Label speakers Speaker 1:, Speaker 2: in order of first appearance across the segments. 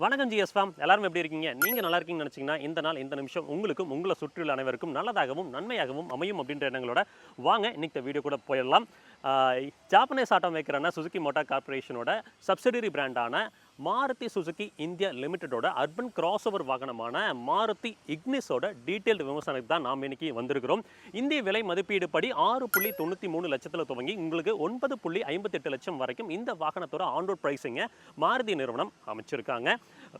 Speaker 1: வணக்கம் GS form. எல்லாரும் எப்படி இருக்கீங்க? நீங்கள் நல்லா இருக்கீங்கன்னு நினச்சிங்கன்னா இந்த நாள் இந்த நிமிஷம் உங்களுக்கும் உங்களை சுற்றியுள்ள அனைவருக்கும் நல்லதாகவும் நன்மையாகவும் அமையும் அப்படின்ற எண்ணங்களோட வாங்க இன்னைக்கு வீடியோ கூட போயிடலாம். ஜாப்பனீஸ் ஆட்டோ மேக்கரான சுசுகி மோட்டார் கார்பரேஷனோட சப்சிடரி பிராண்டான மாருதி சுசுகி இந்தியா லிமிடெடோட அர்பன் கிராஸ் ஓவர் வாகனமான மாருதி இக்னிஸோட டீட்டெயில்டு விமர்சனத்துக்கு தான் நாம் இன்னைக்கு வந்திருக்கிறோம். இந்திய விலை மதிப்பீடு படி 6.93 லட்சத்தில் துவங்கி உங்களுக்கு 9.58 லட்சம் வரைக்கும் இந்த வாகனத்தோட ஆன்ரோட் பிரைஸிங்கை மாருதி நிறுவனம் அமைச்சிருக்காங்க.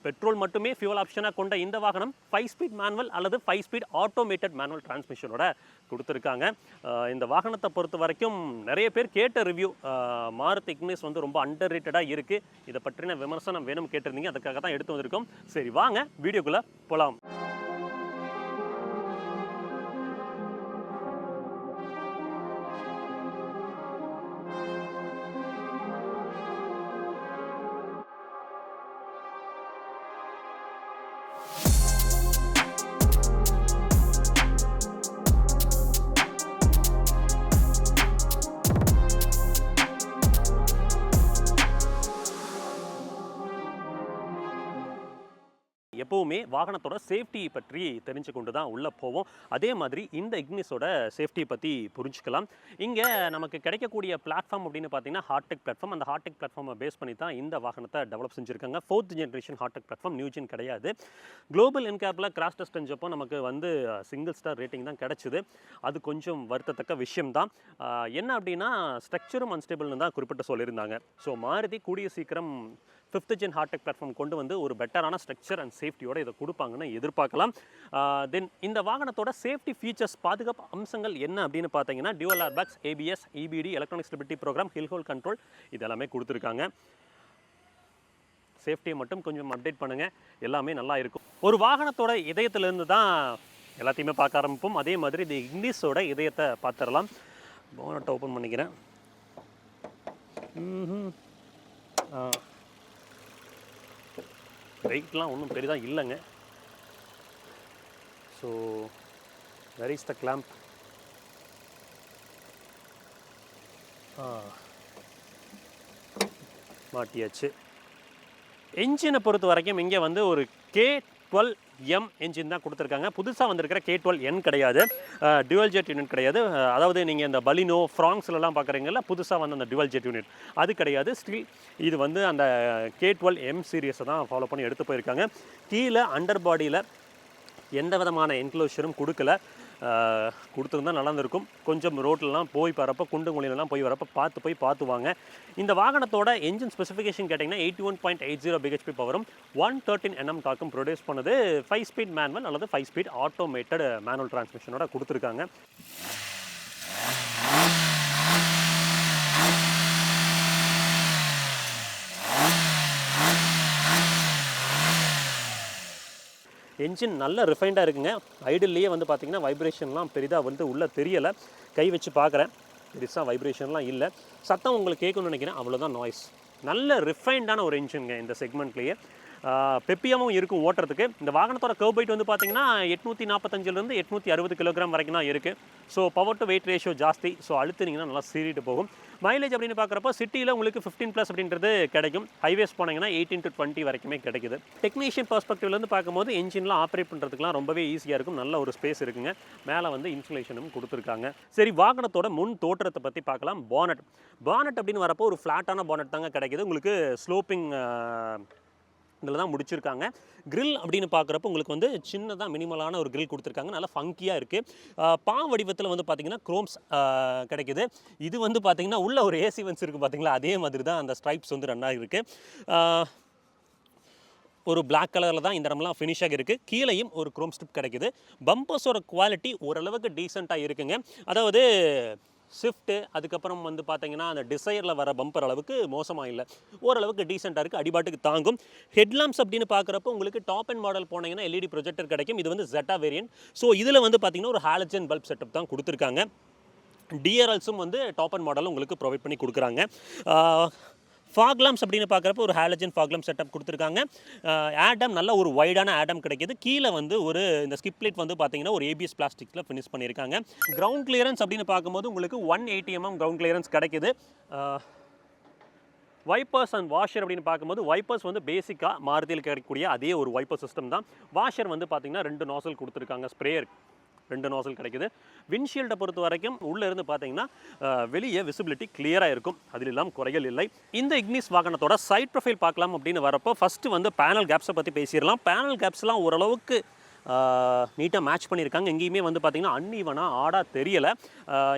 Speaker 1: பெட்ரோல் மட்டுமே ஃபியூல் ஆப்ஷனாக கொண்ட இந்த வாகனம் 5 ஸ்பீட் மேனுவல் அல்லது 5 ஸ்பீட் ஆட்டோமேட்டட் மேனுவல் டிரான்ஸ்மிஷனோட கொடுத்துருக்காங்க. இந்த வாகனத்தை பொறுத்த வரைக்கும் நிறைய பேர் கேட்ட ரிவ்யூ மாருதி இக்னிஸ் வந்து ரொம்ப அண்டர் ரேட்டடாக இருக்குது, இதை பற்றின விமர்சனம் வேணும் கேட்டிருந்தீங்க, அதுக்காக தான் எடுத்து வந்திருக்கோம். சரி வாங்க வீடியோக்குள்ளே போகலாம். எப்போவுமே வாகனத்தோட சேஃப்டியை பற்றி தெரிஞ்சு கொண்டு தான் உள்ளே போவோம். அதே மாதிரி இந்த இக்னிஸோட சேஃப்டியை பற்றி புரிஞ்சுக்கலாம். இங்கே நமக்கு கிடைக்கக்கூடிய பிளாட்ஃபார்ம் அப்படின்னு பார்த்தீங்கன்னா ஹார்டெக் பிளாட்ஃபார்ம். அந்த ஹார்டெக் பிளாட்ஃபார்மை பேஸ் பண்ணி தான் இந்த வாகனத்தை டெவலப் செஞ்சுருக்காங்க. 4th generation Heartect platform, new gen கிடையாது. குளோபல் என்கேப்பில் கிராஷ் டெஸ்ட் செஞ்சப்போ நமக்கு வந்து சிங்கிள் ஸ்டார் ரேட்டிங் தான் கிடச்சிது. அது கொஞ்சம் வருத்தத்தக்க விஷயம்தான். என்ன அப்படின்னா ஸ்ட்ரக்சரும் அன்ஸ்டேபிள்னு தான் குறிப்பிட்டு சொல்லியிருந்தாங்க. ஸோ மாருதி கூடிய சீக்கிரம் 5th ஜென் ஹார்டெக் பிளாட்ஃபார்ம் கொண்டு வந்து ஒரு பெட்டரான ஸ்ட்ரக்சர் அண்ட் சேஃப்டியோட இதை கொடுப்பாங்கன்னு எதிர்பார்க்கலாம். தென் இந்த வாகனத்தோட சேஃப்டி ஃபீச்சர்ஸ், பாதுகாப்பு அம்சங்கள் என்ன அப்படின்னு பார்த்தீங்கன்னா dual airbags, ABS, EBD, electronic stability program, hill hold control, இது எல்லாமே கொடுத்துருக்காங்க. சேஃப்டியை மட்டும் கொஞ்சம் அப்டேட் பண்ணுங்கள், எல்லாமே நல்லா இருக்கும். ஒரு வாகனத்தோட இதயத்திலேருந்து தான் எல்லாத்தையுமே பார்க்க ஆரம்பிப்போம். அதே மாதிரி இந்த இக்னிஸோட இதயத்தை பார்த்துடலாம். போனட்டை ஓப்பன் பண்ணிக்கிறேன். வெயிட்லாம் ஒன்றும் பெரிதாக இல்லைங்க. So where is the clamp? மாட்டியாச்சு. என்ஜினை பொறுத்த வரைக்கும் இங்கே வந்து ஒரு K12M என்ஜின் தான் கொடுத்துருக்காங்க. புதுசாக வந்திருக்கிற K12N கிடையாது, டியூவல் ஜெட் யூனிட் கிடையாது. அதாவது நீங்கள் இந்த பலினோ ஃப்ராங்ஸ்லாம் பார்க்குறீங்கல்ல, புதுசாக வந்து அந்த டியூவல் ஜெட் யூனிட் அது கிடையாது. ஸ்டில் இது வந்து அந்த K12M சீரியஸை தான் ஃபாலோ பண்ணி எடுத்து போயிருக்காங்க. கீழே அண்டர் பாடியில் எந்த விதமான என்க்ளோஷரும் கொடுக்கல. கொடுத்துருந்தா நல்லா இருந்திருக்கும். கொஞ்சம் ரோட்லலாம் போய் வரப்போ, குண்டு குழிலெலாம் போய் வரப்போ பார்த்து வாங்க. இந்த வாகனத்தோட என்ஜின் ஸ்பெசிஃபிகேஷன் கேட்டிங்கன்னா 81.80 BHP பவரும் 113 Nm டார்க்கும் ப்ரொடியூஸ் பண்ணுது. 5 ஸ்பீட் மேனுவல் அல்லது 5 ஸ்பீட் ஆட்டோமேட்டட் மேனுவல் டிரான்ஸ்மிஷனோட கொடுத்துருக்காங்க. என்ஜின் நல்ல ரிஃபைண்டாக இருக்குங்க. ஐடில்லையே வந்து பார்த்திங்கன்னா வைப்ரேஷன்லாம் பெரிதாக வந்து உள்ளே தெரியலை. கை வச்சு பார்க்குறேன், பெருசாக வைப்ரேஷன்லாம் இல்லை. சத்தம் உங்களுக்கு கேட்கணும்னு நினைக்கிறேன், அவ்வளோதான் நாய்ஸ். நல்ல ரிஃபைண்டான ஒரு என்ஜின்ங்க இந்த செக்மெண்ட்லேயே. பெப்பியாகவும் இருக்கும் ஓட்டுறதுக்கு. இந்த வாகனத்தோட கர்வ் வெயிட் வந்து பார்த்திங்கன்னா 845 860 கிலோகிராம் வரைக்கும் தான் இருக்குது. So power to weight ratio ஜாஸ்தி. ஸோ அழுத்துனீங்கன்னா நல்லா சீறிட்டு போகும். மைலேஜ் அப்படின்னு பார்க்குறப்போ சிட்டியில் உங்களுக்கு 15+ அப்படின்றது கிடைக்கும். ஹைவேஸ் போனீங்கன்னா 18 to 20 வரைக்குமே கிடைக்குது. டெக்னீஷியன் பர்ஸ்பெக்டிவ்லேருந்து பார்க்கும்போது என்ஜின்லாம் ஆப்ரேட் பண்ணுறதுக்குலாம் ரொம்பவே ஈஸியாக இருக்கும். நல்ல ஒரு ஸ்பேஸ் இருக்குங்க. மேலே வந்து இன்சுலேஷனும் கொடுத்துருக்காங்க. சரி, வாகனத்தோட முன் தோற்றத்தை பற்றி பார்க்கலாம். பானட் அப்படின்னு வரப்போ ஒரு ஃப்ளாட்டான பானட் தாங்க கிடைக்குது. உங்களுக்கு ஸ்லோப்பிங் இதில் தான் முடிச்சிருக்காங்க. கிரில் அப்படின்னு பார்க்குறப்போ உங்களுக்கு வந்து சின்னதாக மினிமலான ஒரு கிரில் கொடுத்துருக்காங்க. நல்லா ஃபங்கியாக இருக்குது. பா வடிவத்தில் வந்து பார்த்திங்கன்னா குரோம்ஸ் கிடைக்குது. இது வந்து பார்த்திங்கன்னா உள்ள ஒரு ஏசி வென்ஸ் இருக்குது பார்த்திங்களா, அதே மாதிரி தான் அந்த ஸ்ட்ரைப்ஸ் வந்து ரன்னாக இருக்குது. ஒரு பிளாக் கலரில் தான் இந்த இடம்லாம் ஃபினிஷாக இருக்குது. கீழேயும் ஒரு குரோம் ஸ்ட்ரிப் கிடைக்குது. பம்பர்ஸோட குவாலிட்டி ஓரளவுக்கு டீசெண்டாக இருக்குங்க. அதாவது ஸ்விஃப்ட்டு அதுக்கப்புறம் வந்து பார்த்தீங்கன்னா அந்த டிசைரில் வர பம்பர் அளவுக்கு மோசமாக இல்லை, ஓரளவுக்கு டீசெண்டாக இருக்குது, அடிபாட்டுக்கு தாங்கும். ஹெட்லாம்ப்ஸ் அப்படின்னு பார்க்குறப்போ உங்களுக்கு டாப் அண்ட் மாடல் போனீங்கன்னா LED ப்ரொஜெக்டர் கிடைக்கும். இது வந்து ZETA வேரியன்ட். ஸோ இதில் வந்து பார்த்திங்கன்னா ஒரு ஹாலஜன் பல்ப் செட்டப் தான் கொடுத்துருக்காங்க. DRLஸும் வந்து டாப் அண்ட் மாடலும் உங்களுக்கு ப்ரொவைட் பண்ணி கொடுக்குறாங்க. ஃபாக் லாம்ப்ஸ் அப்படின்னு பார்க்குறப்போ ஒரு ஹாலஜன் ஃபாக் லாம்ப் செட்டப் கொடுத்துருக்காங்க. ஆடம் நல்ல ஒரு வைடான ஆடம் கிடைக்கிது. கீழே வந்து ஒரு இந்த ஸ்கிப் லைட் வந்து பார்த்தீங்கன்னா ஒரு ABS பிளாஸ்டிக்கில் ஃபினிஷ் பண்ணியிருக்காங்க. கிரவுண்ட் கிளியரன்ஸ் அப்படின்னு பார்க்கும்போது உங்களுக்கு 180 mm கிரவுண்ட் கிளியரன்ஸ் கிடைக்கிது. வைப்பர்ஸ் அண்ட் வாஷர் அப்படின்னு பார்க்கும்போது வைப்பர்ஸ் வந்து பேசிக்காக மாருதியில் கிடைக்கக்கூடிய அதே ஒரு வைப்பர் சிஸ்டம் தான். வாஷர் வந்து பார்த்திங்கன்னா 2 நாசல் கொடுத்துருக்காங்க, ஸ்ப்ரேயர் 2 நாசல் கிடைக்குது. விண்ட்ஷீல்டை பொறுத்த வரைக்கும் உள்ளே இருந்து பார்த்தீங்கன்னா வெளியே விசிபிலிட்டி கிளியராக இருக்கும், அதில் எல்லாம் குறைகள் இல்லை. இந்த இக்னிஸ் வாகனத்தோட சைட் ப்ரொஃபைல் பார்க்கலாம் அப்படின்னு வரப்போ ஃபஸ்ட்டு வந்து பேனல் கேப்ஸை பற்றி பேசிடலாம். பேனல் கேப்ஸ்லாம் ஓரளவுக்கு நீட்டாக மேட்ச் பண்ணியிருக்காங்க. எங்கேயுமே வந்து பார்த்திங்கன்னா அன்ஈவனாக ஆடாக தெரியலை.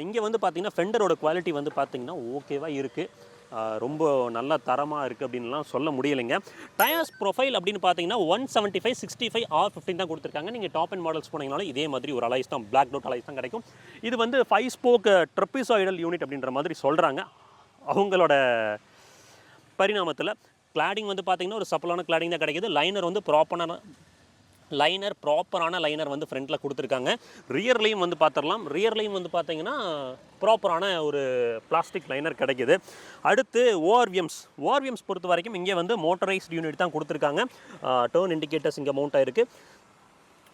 Speaker 1: இங்கே வந்து பார்த்திங்கன்னா ஃபெண்டரோட குவாலிட்டி வந்து பார்த்திங்கன்னா ஓகேவாக இருக்குது, ரொம்ப நல்ல தரமாக இருக்குது அப்படின்லாம் சொல்ல முடியலைங்க. டயர்ஸ் ப்ரொஃபைல் அப்படின்னு பார்த்தீங்கன்னா 175, 65, R15 தான் கொடுத்துருக்காங்க. நீங்கள் டாப் அண்ட் மாடல்ஸ் போனீங்கனாலும் இதே மாதிரி ஒரு அலைஸ் தான், பிளாக் டவுட் அலைஸ் தான் கிடைக்கும். இது வந்து 5 ஸ்போக் ட்ரெப்பிசாய்டல் யூனிட் அப்படின்ற மாதிரி சொல்கிறாங்க. அவங்களோட பரிணாமத்தில் கிளாடிங் வந்து பார்த்திங்கன்னா ஒரு சப்பலான கிளாடிங் தான் கிடைக்கிது. லைனர் வந்து ப்ராப்பரான லைனர் வந்து ஃப்ரண்ட்டில் கொடுத்துருக்காங்க. ரியர்லையும் வந்து பார்த்துடலாம். ரியர்லையும் வந்து பார்த்தீங்கன்னா ப்ராப்பரான ஒரு பிளாஸ்டிக் லைனர் கிடைக்கிது. அடுத்து ஓஆர்விஎம்ஸ் பொறுத்த வரைக்கும் இங்கே வந்து மோட்டரைஸ்டு யூனிட் தான் கொடுத்துருக்காங்க. டர்ன் இண்டிகேட்டர்ஸ் இங்கே மவுண்ட் ஆகிருக்கு.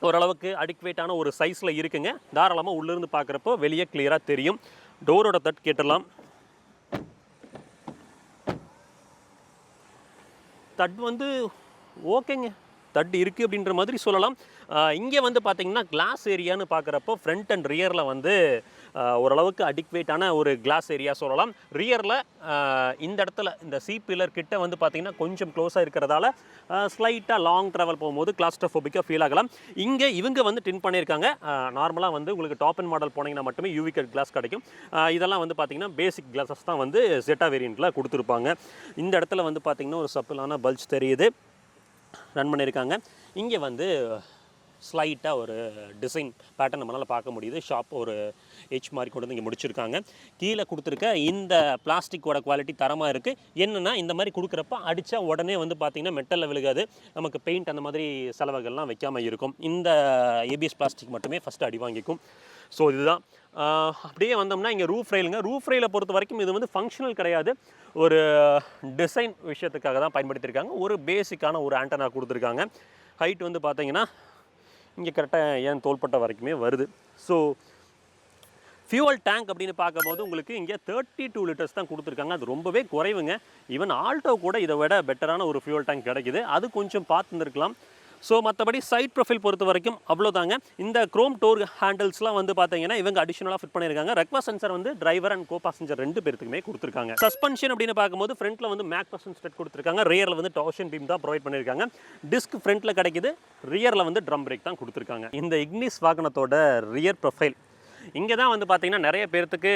Speaker 1: ஓரளவுக்கு அடிக்வேட்டான ஒரு சைஸில் இருக்குங்க. தாராளமாக உள்ளேருந்து பார்க்குறப்போ வெளியே கிளியராக தெரியும். டோரோட தட் கேட்டுடலாம். தட் வந்து ஓகேங்க, தட்டு இருக்குது அப்படின்ற மாதிரி சொல்லலாம். இங்கே வந்து பார்த்திங்கன்னா கிளாஸ் ஏரியான்னு பார்க்குறப்போ ஃப்ரண்ட் அண்ட் ரியரில் வந்து ஓரளவுக்கு அடிக்வேட்டான ஒரு கிளாஸ் ஏரியா சொல்லலாம். ரியரில் இந்த இடத்துல இந்த சி பில்லர் கிட்ட வந்து பார்த்திங்கன்னா கொஞ்சம் க்ளோஸாக இருக்கிறதால ஸ்லைட்டாக லாங் ட்ராவல் போகும்போது கிளாஸ்ட்ரோஃபோபிக்காக ஃபீல் ஆகலாம். இங்கே இவங்க வந்து டின் பண்ணியிருக்காங்க. நார்மலாக வந்து உங்களுக்கு டாப் அண்ட் மாடல் போனீங்கன்னா மட்டுமே யூவி கட் கிளாஸ் கிடைக்கும். இதெல்லாம் வந்து பார்த்திங்கன்னா பேசிக் கிளாஸஸ் தான் வந்து ஜெட்டா வேரியண்ட்டில் கொடுத்துருப்பாங்க. இந்த இடத்துல வந்து பார்த்திங்கன்னா ஒரு சப்பிளான பல்ஜ் தெரியுது, ரன் பண்ணியிருக்காங்க. இங்கே வந்து ஸ்லைட்டாக ஒரு டிசைன் பேட்டர்ன் நம்மளால் பார்க்க முடியுது. ஷாப் ஒரு ஹெச் மாதிரி கொண்டு வந்து இங்கே முடிச்சிருக்காங்க. கீழே கொடுத்துருக்க இந்த பிளாஸ்டிக்கோட குவாலிட்டி தரமாக இருக்குது. என்னென்னா இந்த மாதிரி கொடுக்குறப்ப அடித்தா உடனே வந்து பார்த்திங்கன்னா மெட்டலில் விழுகாது, நமக்கு பெயிண்ட் அந்த மாதிரி செலவுகள்லாம் வைக்காமல் இருக்கும். இந்த ஏபிஎஸ் பிளாஸ்டிக் மட்டுமே ஃபஸ்ட்டு அடி வாங்கிக்கும். ஸோ இதுதான். அப்படியே வந்தோம்னா இங்கே ரூஃப் ரயிலை பொறுத்த வரைக்கும் இது வந்து ஃபங்க்ஷனல் கிடையாது, ஒரு டிசைன் விஷயத்துக்காக தான் பயன்படுத்தியிருக்காங்க. ஒரு பேசிக்கான ஒரு ஆண்டனா கொடுத்துருக்காங்க. ஹைட் வந்து பார்த்தீங்கன்னா இங்கே கரெக்டாக ஏன் தோள்பட்ட வரைக்குமே வருது. ஸோ ஃபியூவல் டேங்க் அப்படின்னு பார்க்கும்போது உங்களுக்கு இங்கே 32 லிட்டர்ஸ் தான் கொடுத்துருக்காங்க. அது ரொம்பவே குறைவுங்க. ஈவன் ஆல்டோ கூட இதை விட பெட்டரான ஒரு ஃபியூவல் டேங்க் கிடைக்குது. அது கொஞ்சம் பார்த்துருக்கலாம். ஸோ மற்றபடி சைட் ப்ரொஃபைல் பொறுத்த வரைக்கும் அவ்வளோதாங்க. இந்த க்ரோம் டோர் ஹேண்டில்ஸ்லாம் வந்து பார்த்தீங்கன்னா இவங்க அடிஷனலாக ஃபிட் பண்ணியிருக்காங்க. ரெக்வா சென்சர் வந்து டிரைவர் அண்ட் கோ பாசஞ்சர் 2 பேருக்குமே கொடுத்துருக்காங்க. சஸ்பென்ஷன் அப்படின்னு பார்க்கும்போது ஃப்ரண்ட்டில் வந்து மேக் பர்சன் ஸ்டெட் கொடுத்துருக்காங்க. ரியரில் வந்து டார்ஷன் பீம் தான் ப்ரொவைட் பண்ணியிருக்காங்க. டிஸ்க் ஃப்ரண்ட்டில் கிடைக்குது, ரியரில் வந்து ட்ரம் பிரேக் தான் கொடுத்துருக்காங்க. இந்த இக்னிஸ் வாகனத்தோட ரியர் ப்ரொஃபைல் இங்கே தான் வந்து பார்த்தீங்கன்னா நிறைய பேர்த்துக்கு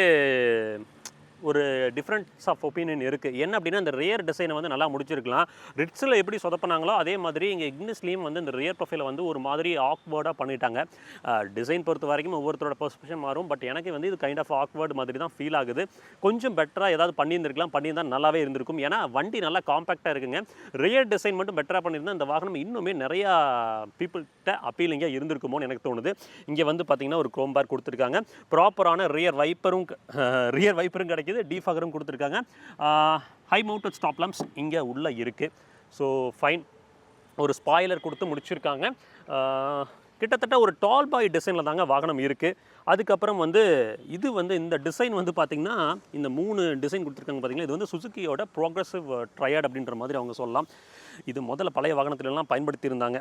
Speaker 1: ஒரு டிஃப்ரென்ஸ் ஆஃப் ஒப்பீனியன் இருக்குது. என்ன அப்படின்னா இந்த ரியர் டிசைனை வந்து நல்லா முடிச்சிருக்கலாம். ரிட்ஸில் எப்படி சொதப்பினாங்களோ அதே மாதிரி இங்கே இக்னிஸ்லேயும் வந்து இந்த ரியர் ப்ரொஃபைலை வந்து ஒரு மாதிரி ஆக்வர்டாக பண்ணிட்டாங்க. டிசைன் பொறுத்த வரைக்கும் ஒவ்வொருத்தரோட பெர்ஸ்பெக்ஷன் மாறும். பட் எனக்கு வந்து இது கைண்ட் ஆஃப் ஆக்வர்டு மாதிரி தான் ஃபீல் ஆகுது. கொஞ்சம் பெட்டராக ஏதாவது பண்ணியிருந்தால் நல்லாவே இருந்திருக்கும். ஏன்னா வண்டி நல்லா காம்பேக்டாக இருக்குங்க. ரியர் டிசைன் மட்டும் பெட்டராக பண்ணியிருந்தால் இந்த வாகனம் இன்னுமே நிறையா பீப்புள்கிட்ட அப்பீலிங்காக இருந்திருக்குமோன்னு எனக்கு தோணுது. இங்கே வந்து பார்த்திங்கன்னா ஒரு க்ரோம் பார் கொடுத்துருக்காங்க. ப்ராப்பரான ரியர் வைப்பரும் கிடைக்கும், டீஃபாகரும் கொடுத்துருக்காங்க. ஹை மவுண்டட் ஸ்டாப் லாம்ப்ஸ் இங்கே உள்ளே இருக்குது. So fine. ஒரு ஸ்பாய்லர் கொடுத்து முடிச்சிருக்காங்க. கிட்டத்தட்ட ஒரு டால் பாய் டிசைனில் தாங்க வாகனம் இருக்குது. அதுக்கப்புறம் வந்து இது வந்து இந்த டிசைன் வந்து பார்த்திங்கன்னா இந்த 3 டிசைன் கொடுத்துருக்காங்க பார்த்திங்கன்னா, இது வந்து சுசுக்கியோட ப்ரோக்ரஸிவ் ட்ரையாட் அப்படின்ற மாதிரி அவங்க சொல்லலாம். இது முதல்ல பழைய வாகனத்துலலாம் பயன்படுத்தியிருந்தாங்க.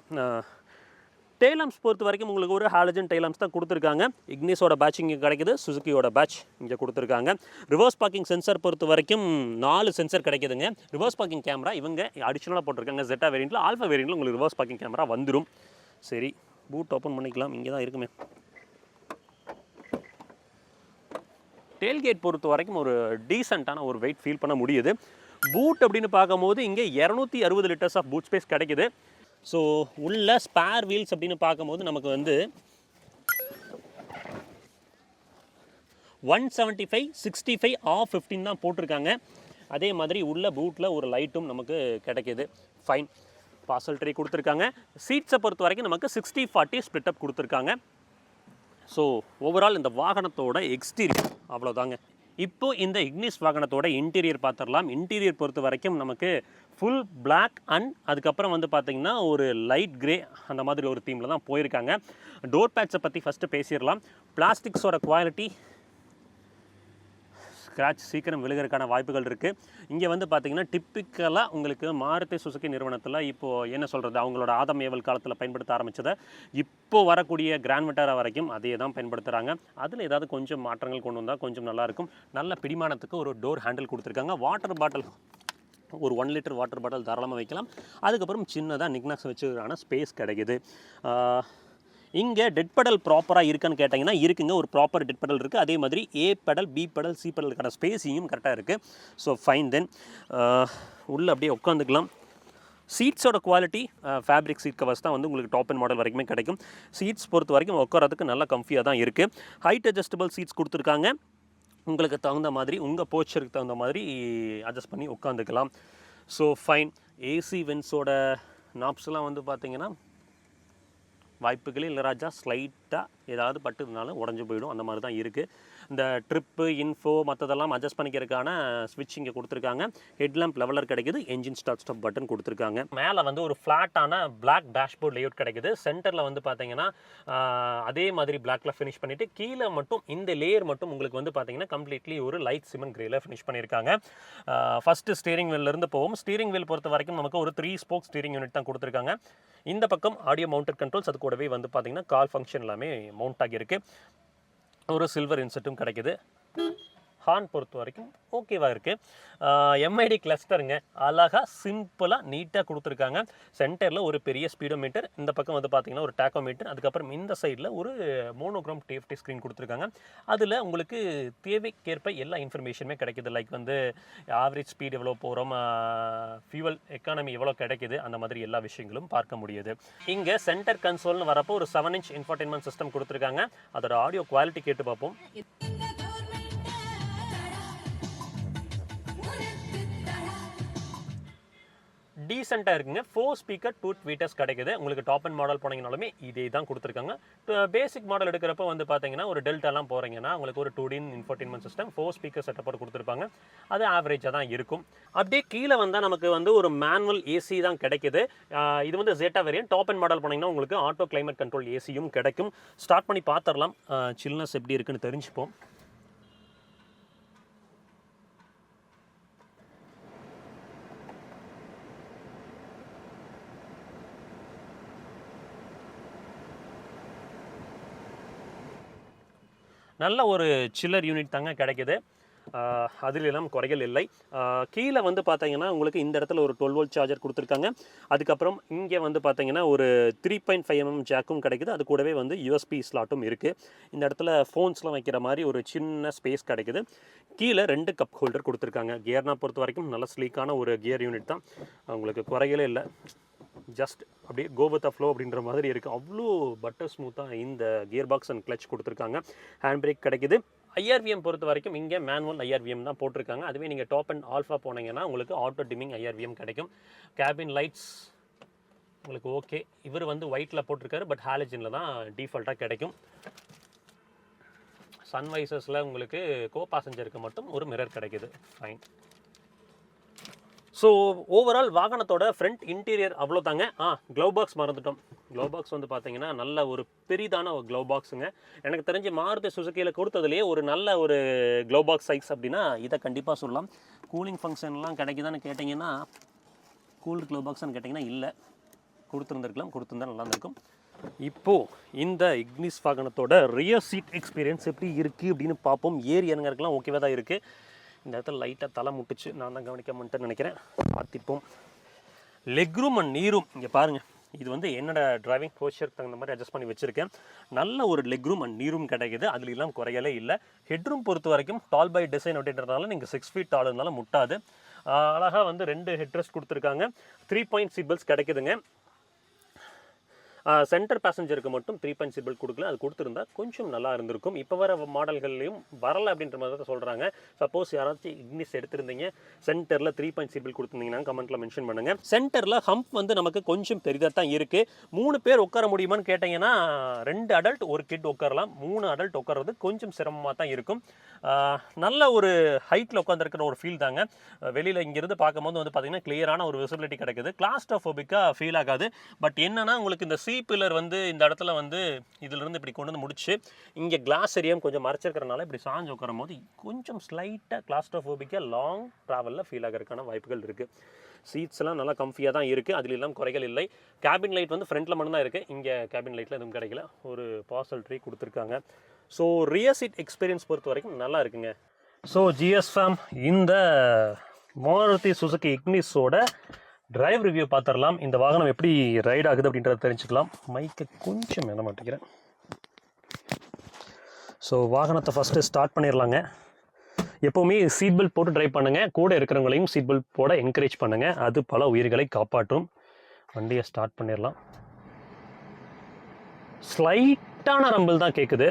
Speaker 1: டெய்லாம்ஸ் பொறுத்த வரைக்கும் உங்களுக்கு ஒரு ஹாலஜன் டெய்லாம்ஸ் தான் கொடுத்துருக்காங்க. இக்னிஸோட பேட்ச் இங்கே கிடைக்குது, சுசுக்கியோட பேட்ச் இங்கே கொடுத்துருக்காங்க. ரிவர்ஸ் பார்க்கிங் சென்சார் பொறுத்த வரைக்கும் 4 சென்சார் கிடைக்குதுங்க. ரிவர்ஸ் பார்க்கிங் கேமரா இவங்க அடிஷனலாக போட்டிருக்காங்க. ஜெட்டா வேரியண்ட்டில், ஆல்ஃபா வேரியண்ட்டில் உங்களுக்கு ரிவர்ஸ் பார்க்கிங் கேமரா வந்துடும். சரி, பூட் ஓப்பன் பண்ணிக்கலாம். இங்கே தான் இருக்குமே. டெயில்கேட் பொறுத்த வரைக்கும் ஒரு டீசெண்டான ஒரு வெயிட் ஃபீல் பண்ண முடியுது. பூட் அப்படின்னு பார்க்கும்போது இங்கே 260 லிட்டர்ஸ் ஆஃப் பூட் ஸ்பேஸ் கிடைக்குது. ஸோ உள்ள ஸ்பேர் வீல்ஸ் அப்படின்னு பார்க்கும்போது நமக்கு வந்து 175, 65, R15 தான் போட்டிருக்காங்க. அதே மாதிரி உள்ள பூட்டில் ஒரு லைட்டும் நமக்கு கிடைக்கிது. ஃபைன். பார்சல் ட்ரே கொடுத்துருக்காங்க. சீட்ஸை பொறுத்த வரைக்கும் நமக்கு 60-40 ஸ்ப்ளிட் அப் கொடுத்துருக்காங்க. ஸோ ஓவரால் இந்த வாகனத்தோட எக்ஸ்டீரியர் அவ்வளோதாங்க. இப்போ இந்த இக்னிஸ் வாகனத்தோட இன்டீரியர் பார்த்துடலாம். இன்டீரியர் பொறுத்த வரைக்கும் நமக்கு ஃபுல் பிளாக் அண்ட் அதுக்கப்புறம் வந்து பார்த்திங்கன்னா ஒரு லைட் கிரே அந்த மாதிரி ஒரு தீமில் தான் போயிருக்காங்க. டோர் பேட்சை பற்றி ஃபஸ்ட்டு பேசிடலாம். பிளாஸ்டிக்ஸோட குவாலிட்டி ஸ்க்ராட்ச் சீக்கிரம் விழுகிறதுக்கான வாய்ப்புகள் இருக்குது. இங்கே வந்து பார்த்திங்கன்னா டிப்பிக்கலாக உங்களுக்கு மாருதி சுசுகி நிறுவனத்தில் இப்போது என்ன சொல்கிறது, அவங்களோட ஆதம் ஏவல் காலத்தில் பயன்படுத்த ஆரம்பித்ததை இப்போது வரக்கூடிய கிராண்ட் விட்டாரா வரைக்கும் அதே தான் பயன்படுத்துகிறாங்க. அதில் ஏதாவது கொஞ்சம் மாற்றங்கள் கொண்டு வந்தால் கொஞ்சம் நல்லாயிருக்கும். நல்ல பிடிமானத்துக்கு ஒரு டோர் ஹேண்டில் கொடுத்துருக்காங்க. வாட்டர் பாட்டில் ஒரு 1 லிட்டர் வாட்டர் பாட்டில் தாராளமாக வைக்கலாம். அதுக்கப்புறம் சின்னதாக நிக்னாக்ஸ் வச்சுக்கான ஸ்பேஸ் கிடைக்குது. இங்கே டெட் பெடல் ப்ராப்பராக இருக்கான்னு கேட்டிங்கன்னா இருக்குங்க, ஒரு ப்ராப்பர் டெட் பெடல் இருக்குது. அதே மாதிரி A pedal, B pedal, C பெடலுக்கான ஸ்பேஸையும் கரெக்டாக இருக்குது. So fine. தென் உள்ளே அப்படியே உட்காந்துக்கலாம். சீட்ஸோட குவாலிட்டி ஃபேப்ரிக் சீட் கவர்ஸ் தான் வந்து உங்களுக்கு டாப் அண்ட் மாடல் வரைக்குமே கிடைக்கும். சீட்ஸ் பொறுத்த வரைக்கும் உட்காரத்துக்கு நல்லா கம்ஃபியாக தான் இருக்குது. ஹைட் அட்ஜஸ்டபிள் சீட்ஸ் கொடுத்துருக்காங்க. உங்களுக்கு தகுந்த மாதிரி உங்கள் போச்சருக்கு தகுந்த மாதிரி அட்ஜஸ்ட் பண்ணி உட்காந்துக்கலாம். So fine. ஏசி வென்ஸோட நாப்ஸ்லாம் வந்து பார்த்திங்கன்னா வாய்ப்புகளே இல்லை ராஜா. ஸ்லைட்டாக ஏதாவது பட்டுனாலும் உடஞ்சி போயிடும், அந்த மாதிரி தான் இருக்குது. இந்த ட்ரிப்பு இன்ஃபோ மற்றதெல்லாம் அட்ஜஸ்ட் பண்ணிக்கிறதுக்கான ஸ்விட்ச் இங்கே கொடுத்துருக்காங்க. ஹெட்லாம்ப் லெவலர் கிடைக்குது. என்ஜின் ஸ்டார்ட் ஸ்டாப் பட்டன் கொடுத்துருக்காங்க. மேலே வந்து ஒரு ஃப்ளாட்டான பிளாக் டேஷ்போர்ட் லேஅவுட் கிடைக்குது. சென்டரில் வந்து பார்த்தீங்கன்னா அதே மாதிரி பிளாக்ல ஃபினிஷ் பண்ணிவிட்டு கீழே மட்டும் இந்த லேயர் மட்டும் உங்களுக்கு வந்து பார்த்தீங்கன்னா கம்ப்ளீட்லி ஒரு லைட் சிமெண்ட் கிரேல ஃபினிஷ் பண்ணியிருக்காங்க. ஃபஸ்ட்டு ஸ்டீரிங் வீல்லேருந்து போவோம். ஸ்டீரிங் வீல் பொறுத்த வரைக்கும் நமக்கு ஒரு 3 ஸ்போக் ஸ்டீரிங் யூனிட் தான் கொடுத்துருக்காங்க. இந்த பக்கம் ஆடியோ மவுண்டட் கண்ட்ரோல்ஸ், அது கூடவே வந்து பார்த்தீங்கன்னா கால் ஃபங்க்ஷன் எல்லாமே மவுண்ட் ஆகியிருக்கு. ஒரு சில்வர் இன்செட்டும் கிடைக்குது. ஹார்ன் பொறுத்த வரைக்கும் ஓகேவாக இருக்குது. எம்ஐடி கிளஸ்டருங்க, அழகாக சிம்பிளாக நீட்டாக கொடுத்துருக்காங்க. சென்டரில் ஒரு பெரிய ஸ்பீடோமீட்டர், இந்த பக்கம் வந்து பார்த்திங்கன்னா ஒரு டேக்கோமீட்டர், அதுக்கப்புறம் இந்த சைடில் ஒரு மோனோக்ரோம் டிஎஃப்டி ஸ்க்ரீன் கொடுத்துருக்காங்க. அதில் உங்களுக்கு தேவைக்கேற்ப எல்லா இன்ஃபர்மேஷனுமே கிடைக்கிது. லைக் வந்து ஆவரேஜ் ஸ்பீட் எவ்வளோ போகிறோம், ஃபியூவல் எக்கானமி எவ்வளோ கிடைக்கிது, அந்த மாதிரி எல்லா விஷயங்களும் பார்க்க முடியுது. இங்கே சென்டர் கன்சோல்னு வரப்போ ஒரு 7 இன்ச் இன்ஃபர்டைன்மெண்ட் சிஸ்டம் கொடுத்துருக்காங்க. அதோட ஆடியோ குவாலிட்டி கேட்டு பார்ப்போம். டீசெண்டாக இருக்குங்க. 4 ஸ்பீக்கர் 2 ட்வீட்டர்ஸ் கிடைக்குது. உங்களுக்கு டாப் அண்ட் மாடல் போனீங்கனாலுமே இதே தான் கொடுத்துருக்காங்க. பேசிக் மாடல் எடுக்கிறப்ப வந்து பார்த்தீங்கன்னா ஒரு டெல்டாலாம் போகிறீங்கன்னா உங்களுக்கு ஒரு 2D இன்ஃபர்டைன்மெண்ட் சிஸ்டம் 4 ஸ்பீக்கர் செட்டப்போடு கொடுத்துருப்பாங்க. அது ஆவரேஜாக தான் இருக்கும். அப்படியே கீழே வந்தால் நமக்கு வந்து ஒரு மேனுவல் ஏசி தான் கிடைக்குது. இது வந்து Jetta variant. Top and model போனீங்கன்னா உங்களுக்கு ஆட்டோ கிளைமேட் கண்ட்ரோல் ஏசியும் கிடைக்கும். ஸ்டார்ட் பண்ணி பார்த்துடலாம், சில்னஸ் எப்படி இருக்குன்னு தெரிஞ்சுப்போம். நல்ல ஒரு சில்லர் யூனிட் தாங்க கிடைக்குது. அதிலெல்லாம் குறைகள் இல்லை. கீழே வந்து பார்த்தீங்கன்னா உங்களுக்கு இந்த இடத்துல ஒரு 12 வோல்ட் சார்ஜர் கொடுத்துருக்காங்க. அதுக்கப்புறம் இங்கே வந்து பார்த்தீங்கன்னா ஒரு 3.5 mm ஜாக்கும் கிடைக்குது. அது கூடவே வந்து யூஎஸ்பி ஸ்லாட்டும் இருக்குது. இந்த இடத்துல ஃபோன்ஸ்லாம் வைக்கிற மாதிரி ஒரு சின்ன ஸ்பேஸ் கிடைக்குது. கீழே 2 கப் ஹோல்டர் கொடுத்துருக்காங்க. கியர்னா பொறுத்த வரைக்கும் நல்ல ஸ்லீக்கான ஒரு கியர் யூனிட் தான். உங்களுக்கு குறைகளே இல்லை. ஜஸ்ட் அப்படியே கோ வித் ஃப்ளோ அப்படின்ற மாதிரி இருக்குது. அவ்வளோ பட்டர் ஸ்மூத்தாக இந்த கியர் பாக்ஸ் அண்ட் கிளச் கொடுத்துருக்காங்க. ஹேண்ட் பிரேக் கிடைக்குது. ஐஆர்விஎம் பொறுத்த வரைக்கும் இங்கே மேனுவல் ஐஆர்விஎம் தான் போட்டிருக்காங்க. அதுவே நீங்கள் டாப் அண்ட் ஆல்ஃபா போனீங்கன்னா உங்களுக்கு ஆட்டோ டிமிங் ஐஆர்விஎம் கிடைக்கும். கேபின் லைட்ஸ் உங்களுக்கு ஓகே. இவர் வந்து ஒயிட்டில் போட்டிருக்காரு, பட் ஹாலஜனில் தான் டிஃபால்ட்டாக கிடைக்கும். சன்வைசர்ஸில் உங்களுக்கு கோ பேசஞ்சருக்கு மட்டும் ஒரு மிரர் கிடைக்குது. ஃபைன். ஸோ ஓவரால் வாகனத்தோட ஃப்ரண்ட் இன்டீரியர் அவ்வளோ தாங்க. க்ளவ் பாக்ஸ் மறந்துட்டோம். க்ளவ் பாக்ஸ் வந்து பார்த்தீங்கன்னா நல்ல ஒரு பெரிதான ஒரு க்ளவ் பாக்ஸுங்க. எனக்கு தெரிஞ்சு மாருதி சுசுகியில் கொடுத்ததுலேயே ஒரு நல்ல ஒரு க்ளவ் பாக்ஸ் சைஸ் அப்படின்னா இதை கண்டிப்பாக சொல்லலாம். கூலிங் ஃபங்க்ஷன்லாம் கிடைக்குதான்னு கேட்டிங்கன்னா, கூல்டு க்ளவ் பாக்ஸ்ன்னு கேட்டிங்கன்னா இல்லை, கொடுத்துருந்தா நல்லா இருந்திருக்கும். இப்போது இந்த இக்னிஸ் வாகனத்தோட ரியர் சீட் எக்ஸ்பீரியன்ஸ் எப்படி இருக்குது அப்படின்னு பார்ப்போம். ஏறி இறங்கறதுக்குலாம் ஓகேவாக தான் இருக்குது. இந்த இடத்துல லைட்டாக தலை முட்டுச்சு, நான் தான் கவனிக்க மாட்டேன்னு நினைக்கிறேன். பார்த்திப்போம். லெக்ரூம் அண்ட் நீரும் இங்கே பாருங்கள். இது வந்து என்னோட டிரைவிங் போஸ்டருக்கு தகுந்த மாதிரி அட்ஜஸ்ட் பண்ணி வச்சுருக்கேன். நல்ல ஒரு லெக்ரூம் அண்ட் நீரும் கிடைக்குது. அதுல எல்லாம் குறையலே இல்லை. ஹெட்ரூம் பொறுத்த வரைக்கும் டால் பை டிசைன் அப்படின்றதுனால நீங்கள் 6 ஃபீட் டால் இருந்தாலும் முட்டாது. அழகாக வந்து 2 ஹெட்ரெஸ்ட் கொடுத்துருக்காங்க. 3 பாயிண்ட் சீட் பெல்ட்ஸ் கிடைக்குதுங்க. சென்டர் பேசஞ்சருக்கு மட்டும் 3 பாயிண்ட் சீட் பெல்ட் கொடுக்கல. அது கொடுத்துருந்தா கொஞ்சம் நல்லா இருந்திருக்கும். இப்போ வர மாடல்கள்லையும் வரலை அப்படின்ற மாதிரி தான் சொல்கிறாங்க. சப்போஸ் யாராச்சும் இக்னிஸ் எடுத்திருந்தீங்க, சென்டரில் 3 பாயிண்ட் சீட் பெல்ட் கொடுத்துருந்தீங்கன்னா கமெண்ட்டில் மென்ஷன் பண்ணுங்கள். சென்டரில் ஹம்ப் வந்து நமக்கு கொஞ்சம் பெரிதாக தான் இருக்குது. 3 பேர் உட்கார முடியுமான்னு கேட்டிங்கன்னா 2 அடல்ட் 1 கிட் உட்காரலாம். 3 அடல்ட் உட்கார்றது கொஞ்சம் சிரமமாக தான் இருக்கும். நல்ல ஒரு ஹைட்டில் உட்காந்துருக்கிற ஒரு ஃபீல் தாங்க. வெளியில் இங்கேருந்து பார்க்கும்போது வந்து பார்த்திங்கன்னா கிளியரான ஒரு விசிபிலிட்டி கிடைக்குது. கிளாஸ்ட்ரோஃபோபிக்காக ஃபீல் ஆகாது. பட் என்னன்னா உங்களுக்கு இந்த சீட் பில்லர் வந்து இந்த இடத்துல வந்து இதிலிருந்து இப்படி கொண்டு வந்து முடிச்சு இங்கே கிளாஸ் ஏரியாவும் கொஞ்சம் மறைச்சிருக்கிறனால இப்படி சாஞ்சு உட்காரும் போது கொஞ்சம் ஸ்லைட்டாக கிளாஸ்ட்ரோஃபோபிக்காக லாங் ட்ராவலில் ஃபீல் ஆகிறதுக்கான வாய்ப்புகள் இருக்குது. சீட்ஸ்லாம் நல்லா கம்ஃபியாக தான் இருக்குது, அதில் எல்லாம் குறைகள் இல்லை. கேபின் லைட் வந்து ஃப்ரண்ட்டில் மட்டும்தான் இருக்குது, இங்கே கேபின் லைட்டில் எதுவும் கிடைக்கல. ஒரு பார்சல் ட்ரீ கொடுத்துருக்காங்க. ஸோ ரியர் சீட் எக்ஸ்பீரியன்ஸ் பொறுத்த வரைக்கும் நல்லா இருக்குங்க. ஸோ ஜிஎஸ் ஃபேம் இந்த மாருதி சுசுகி இக்னிஸோட டிரைவ் ரிவ்யூ பார்த்துடலாம். இந்த வாகனம் எப்படி ரைட் ஆகுது அப்படின்றத தெரிஞ்சுக்கலாம். மைக்கை கொஞ்சம் மேலே மாட்டிக்கிறேன். ஸோ வாகனத்தை ஃபஸ்ட்டு ஸ்டார்ட் பண்ணிடலாங்க. எப்போவுமே சீட் பெல்ட் போட்டு ட்ரைவ் பண்ணுங்கள், கூட இருக்கிறவங்களையும் சீட் பெல்ட் போட என்கரேஜ் பண்ணுங்கள், அது பல உயிர்களை காப்பாற்றும். வண்டியை ஸ்டார்ட் பண்ணிடலாம். ஸ்லைட்டான ரம்பிள் தான் கேட்குது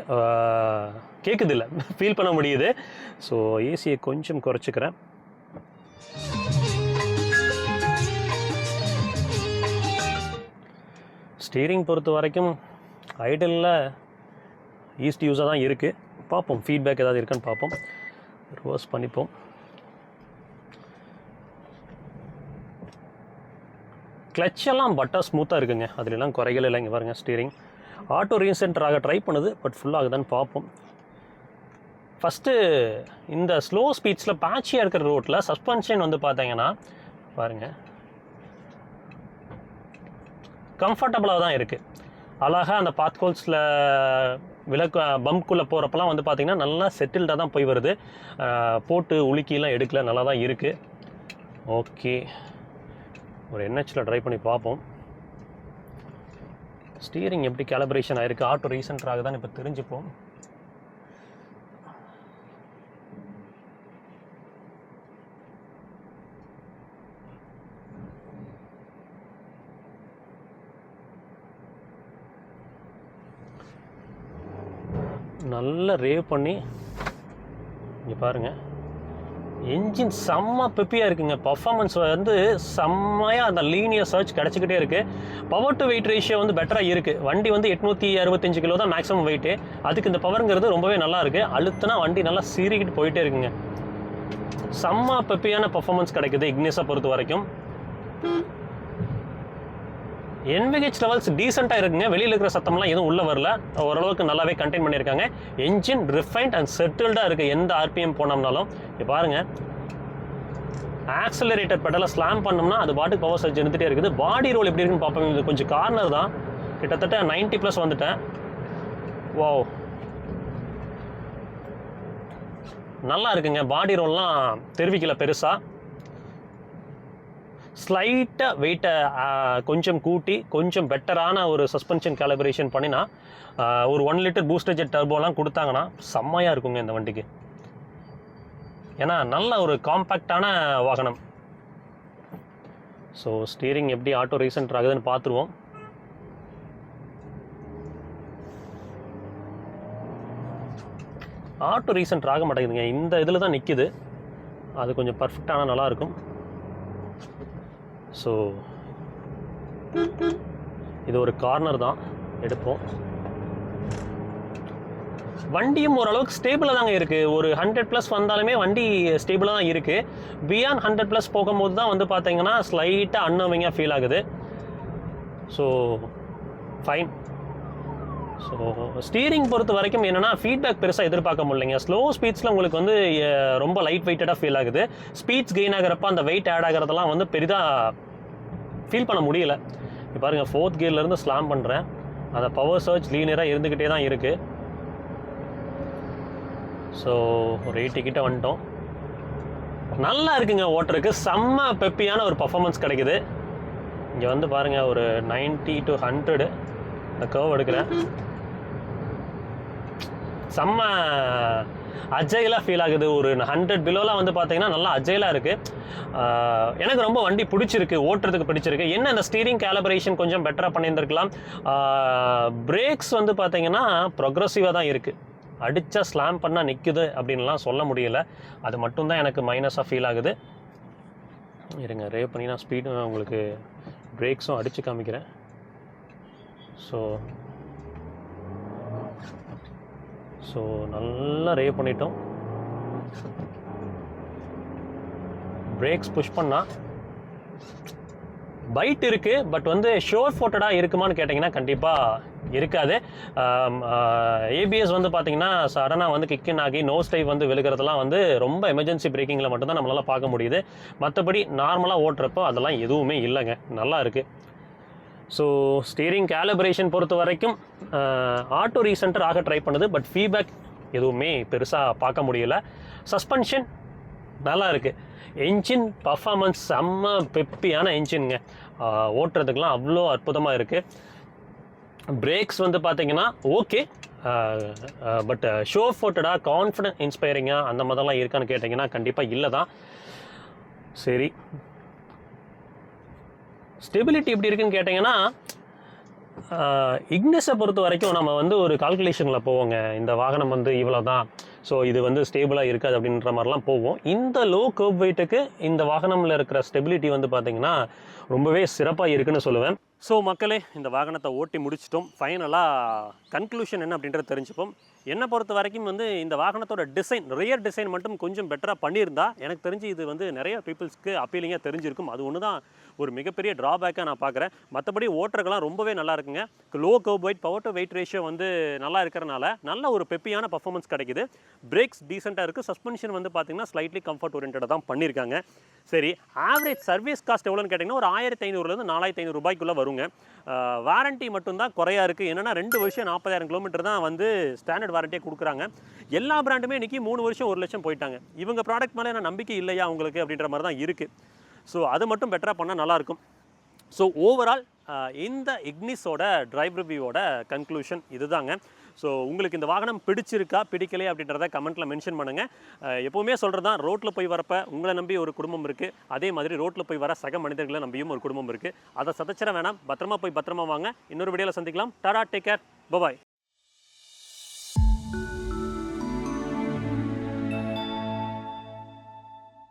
Speaker 1: இல்லை, ஃபீல் பண்ண முடியுது. ஸோ ஏசியை கொஞ்சம் குறைச்சிக்கிறேன். ஸ்டீரிங் பொறுத்த வரைக்கும் ஐடலில் ஈஸ்ட் யூஸாக தான் இருக்குது. பார்ப்போம் ஃபீட்பேக் ஏதாவது இருக்கான்னு பார்ப்போம். ரிவர்ஸ் பண்ணிப்போம். கிளச்செல்லாம் பட்டர் ஸ்மூத்தாக இருக்குங்க, அதுலலாம் குறைகள் இல்லைங்க. பாருங்கள் ஸ்டீரிங் ஆட்டோ ரீசென்டராக ட்ரை பண்ணுது, பட் ஃபுல்லாகுதான்னு பார்ப்போம். ஃபஸ்ட்டு இந்த ஸ்லோ ஸ்பீட்ஸில் பேட்சியாக இருக்கிற ரோட்டில் சஸ்பென்ஷன் வந்து பார்த்தீங்கன்னா பாருங்கள் கம்ஃபர்டபுளாக தான் இருக்குது. அழகாக அந்த பாத் ஹோல்ஸில் விளக்கு பம்ப்குள்ளே போகிறப்பெல்லாம் வந்து பார்த்திங்கன்னா நல்லா செட்டில்டாக தான் போய் வருது. போட்டு உலுக்கிலாம் எடுக்கல, நல்லா தான் இருக்குது. ஓகே, ஒரு என்ஹெச்சில் ட்ரை பண்ணி பார்ப்போம். ஸ்டீரிங் எப்படி கேலிப்ரேஷன் ஆகிருக்கு, ஆட்டோ ரீசென்டராக தான் இப்போ தெரிஞ்சுப்போம். நல்லா ரேவ் பண்ணி இங்கே பாருங்கள், என்ஜின் செம்ம பெப்பியாக இருக்குங்க. பர்ஃபார்மன்ஸ் வந்து செம்மையாக அந்த லீனியர் சர்ச் கிடச்சிக்கிட்டே இருக்குது. பவர் டு வெயிட் ரேஷியோ வந்து பெட்டராக இருக்குது. வண்டி வந்து 865 கிலோ தான் மேக்ஸிமம் வெயிட்டு. அதுக்கு இந்த பவருங்கிறது ரொம்பவே நல்லா இருக்குது. அழுத்தினா வண்டி நல்லா சீறிக்கிட்டு போயிட்டே இருக்குங்க. செம்ம பெப்பியான பர்ஃபார்மன்ஸ் கிடைக்குது இக்னிஸை பொறுத்த வரைக்கும். NVH லெவல்ஸ் டீசெண்டாக இருக்குங்க. வெளியில் இருக்கிற சத்தம்லாம் எதுவும் உள்ளே வரல, ஓரளவுக்கு நல்லாவே கண்டெயின் பண்ணியிருக்காங்க. என்ஜின் ரிஃபைன்ட் அண்ட் செட்டில்டாக இருக்குது எந்த RPM போனோம்னாலும். இப்போ பாருங்கள், ஆக்சலரேட்டர் பெடலை ஸ்லாம் பண்ணோம்னா அது பாட்டுக்கு பவர் சர்ஜ் இருந்துகிட்டே இருக்குது. பாடி ரோல் எப்படி இருக்குன்னு பார்ப்போம். இது கொஞ்சம் கார்னர் தான், கிட்டத்தட்ட 90+ வந்துட்டேன். வாவ், நல்லா இருக்குங்க. பாடி ரோல்லாம் தெரிவிக்கல பெருசாக. ஸ்லைட்டாக வெயிட்டை கொஞ்சம் கூட்டி கொஞ்சம் பெட்டரான ஒரு சஸ்பென்ஷன் கேலிப்ரேஷன் பண்ணினா ஒரு 1 லிட்டர் பூஸ்டர் ஜெட் டர்போலாம் கொடுத்தாங்கன்னா செம்மையாக இருக்குங்க இந்த வண்டிக்கு. ஏன்னா நல்ல ஒரு காம்பேக்டான வாகனம். ஸோ ஸ்டீரிங் எப்படி ஆட்டோ ரீசென்டர் ஆகுதுன்னு பார்த்துருவோம். ஆட்டோ ரீசென்டர் ஆக மாட்டேங்குதுங்க, இந்த இதில் தான் நிற்கிது. அது கொஞ்சம் பர்ஃபெக்டான நல்லாயிருக்கும். ஸோ இது ஒரு கார்னர் தான், எடுப்போம். வண்டியும் ஓரளவுக்கு ஸ்டேபிளாக தாங்க இருக்குது. ஒரு 100+ வந்தாலுமே வண்டி ஸ்டேபிளாக தான் இருக்குது. பியாண்ட் 100+ போகும்போது தான் வந்து பார்த்தீங்கன்னா ஸ்லைட்டாக அன்னவிங்காக ஃபீல் ஆகுது. So fine. ஸோ ஸ்டீரிங் பொறுத்த வரைக்கும் என்னென்னா ஃபீட்பேக் பெருசாக எதிர்பார்க்க முடியலைங்க. ஸ்லோ ஸ்பீட்ஸில் உங்களுக்கு வந்து ரொம்ப லைட் வெயிட்டடாக ஃபீல் ஆகுது. ஸ்பீட்ஸ் கெயின் ஆகிறப்ப அந்த வெயிட் ஆட் ஆகிறதெல்லாம் வந்து பெரிதாக ஃபீல் பண்ண முடியல. இப்போ பாருங்கள், 4th கியர்லேருந்து ஸ்லாம் பண்ணுறேன், அந்த பவர் சர்ச் லீனியராக இருந்துக்கிட்டே தான் இருக்குது. ஸோ ஒரு 80 கிட்ட வந்துட்டோம். நல்லா இருக்குங்க ஓட்டருக்கு, செம்ம பெப்பியான ஒரு பர்ஃபார்மன்ஸ் கிடைக்குது. இங்கே வந்து பாருங்கள், ஒரு 90 to 100 இந்த கர்வ் எடுக்கிறேன். செம்ம அஜைலாக ஃபீல் ஆகுது. ஒரு 100 பிலோலாம் வந்து பார்த்தீங்கன்னா நல்லா அஜைலாக இருக்குது. எனக்கு ரொம்ப வண்டி பிடிச்சிருக்கு, ஓட்டுறதுக்கு பிடிச்சிருக்கு. என்ன இந்த ஸ்டீரிங் கேலிப்ரேஷன் கொஞ்சம் பெட்டராக பண்ணியிருந்துருக்கலாம். பிரேக்ஸ் வந்து பார்த்தீங்கன்னா ப்ரொக்ரெசிவாக தான் இருக்குது. அடித்தா ஸ்லாம் பண்ணால் நிற்குது அப்படின்லாம் சொல்ல முடியல. அது மட்டும்தான் எனக்கு மைனஸாக ஃபீல் ஆகுது. இருங்க, ரேவ் பண்ணி நான் ஸ்பீடு உங்களுக்கு பிரேக்ஸும் அடித்து காமிக்கிறேன். ஸோ நல்லா ரேவ் பண்ணிட்டோம். பிரேக்ஸ் புஷ் பண்ணால் பைட் இருக்குது, பட் வந்து ஷோர் ஃபோட்டடாக இருக்குமான்னு கேட்டிங்கன்னா கண்டிப்பாக இருக்காது. ஏபிஎஸ் வந்து பார்த்தீங்கன்னா சடனாக வந்து கிக்கின் ஆகி நோஸ் டைவ் வந்து விழுகிறதுலாம் வந்து ரொம்ப எமர்ஜென்சி பிரேக்கிங்கில் மட்டும்தான் நம்மளால் பார்க்க முடியுது. மற்றபடி நார்மலாக ஓட்டுறப்போ அதெல்லாம் எதுவுமே இல்லைங்க, நல்லா இருக்குது. ஸோ ஸ்டீரிங் கேலிப்ரேஷன் பொறுத்த வரைக்கும் ஆட்டோ ரீசென்டர் ஆக ட்ரை பண்ணுது, பட் ஃபீட்பேக் எதுவுமே பெருசாக பார்க்க முடியல. சஸ்பென்ஷன் நல்லா இருக்குது. என்ஜின் பர்ஃபார்மன்ஸ் செம்ம பெப்பியான என்ஜின்ங்க, ஓட்டுறதுக்கெலாம் அவ்வளோ அற்புதமாக இருக்குது. பிரேக்ஸ் வந்து பார்த்தீங்கன்னா ஓகே, பட் ஷோ ஃபோட்டடாக கான்ஃபிடென்ட் இன்ஸ்பைரிங்காக அந்த மாதிரிலாம் இருக்கான்னு கேட்டிங்கன்னா கண்டிப்பாக இல்லை தான். சரி, ஸ்டெபிலிட்டி எப்படி இருக்குன்னு கேட்டிங்கன்னா இக்னிஸை பொறுத்த வரைக்கும் நம்ம வந்து ஒரு கால்குலேஷனில் போவோங்க. இந்த வாகனம் வந்து இவ்வளோ தான், ஸோ இது வந்து ஸ்டேபிளாக இருக்காது அப்படின்ற மாதிரிலாம் போவோம். இந்த லோ கர்வ் வெயிட்டுக்கு இந்த வாகனமில் இருக்கிற ஸ்டெபிலிட்டி வந்து பார்த்திங்கன்னா ரொம்பவே சிறப்பாக இருக்குன்னு சொல்லுவேன். ஸோ மக்களே, இந்த வாகனத்தை ஓட்டி முடிச்சிட்டோம். ஃபைனலாக கன்க்ளூஷன் என்ன அப்படின்றத தெரிஞ்சுப்போம். என்னை பொறுத்த வரைக்கும் வந்து இந்த வாகனத்தோட டிசைன், ரியர் டிசைன் மட்டும் கொஞ்சம் பெட்டராக பண்ணியிருந்தா எனக்கு தெரிஞ்சு இது வந்து நிறைய பீப்புள்ஸ்க்கு அப்பீலிங்காக தெரிஞ்சிருக்கும். அது ஒன்று தான் ஒரு மிகப்பெரிய ட்ராபேக்காக நான் பார்க்குறேன். மற்றபடி ஓட்டுறதுலாம் ரொம்பவே நல்லா இருக்குங்க. Low kerb weight, power to weight ratio வந்து நல்லா இருக்கிறனால நல்ல ஒரு பெப்பியான பர்ஃபார்மன்ஸ் கிடைக்குது. பிரேக்ஸ் டீசெண்டாக இருக்குது. சஸ்பென்ஷன் வந்து பார்த்திங்கன்னா ஸ்லைட்லி கம்ஃபர்ட் ஓரியன்டாக தான் பண்ணியிருக்காங்க. சரி, ஆவரேஜ் சர்வீஸ் காஸ்ட் எவ்வளோன்னு கேட்டிங்கன்னா ஒரு 1500 4500 ரூபாய்க்குள்ளே வருங்க. வாரண்ட்டி மட்டும்தான் குறையா இருக்குது. என்னென்னா 2 வருஷம் 40,000 கிலோமீட்டர் தான் வந்து ஸ்டாண்டர்ட் வாரண்டியே கொடுக்குறாங்க. எல்லா பிராண்டுமே இன்றைக்கி 3 வருஷம் 1 லட்சம் போயிட்டாங்க. இவங்க ப்ராடக்ட் மேலே என்ன நம்பிக்கை இல்லையா உங்களுக்கு அப்படின்ற மாதிரி தான் இருக்குது. ஸோ அது மட்டும் பெட்டராக பண்ணால் நல்லாயிருக்கும். ஸோ ஓவரால் இந்த இக்னிஸோட டிரைவ் ரிவ்யூவோட கன்க்ளூஷன் இதுதாங்க. ஸோ உங்களுக்கு இந்த வாகனம் பிடிச்சிருக்கா பிடிக்கலையா அப்படின்றத கமெண்ட்டில் மென்ஷன் பண்ணுங்கள். எப்போவுமே சொல்கிறது தான், ரோட்டில் போய் வரப்போ உங்களை நம்பி ஒரு குடும்பம் இருக்குது, அதே மாதிரி ரோட்டில் போய் வர சக மனிதர்களை நம்பியும் ஒரு குடும்பம் இருக்குது. அதை சதச்சிட வேணாம், பத்திரமா போய் பத்திரமா வாங்க. இன்னொரு வீடியோவில் சந்திக்கலாம். Tata, take care, bye bye.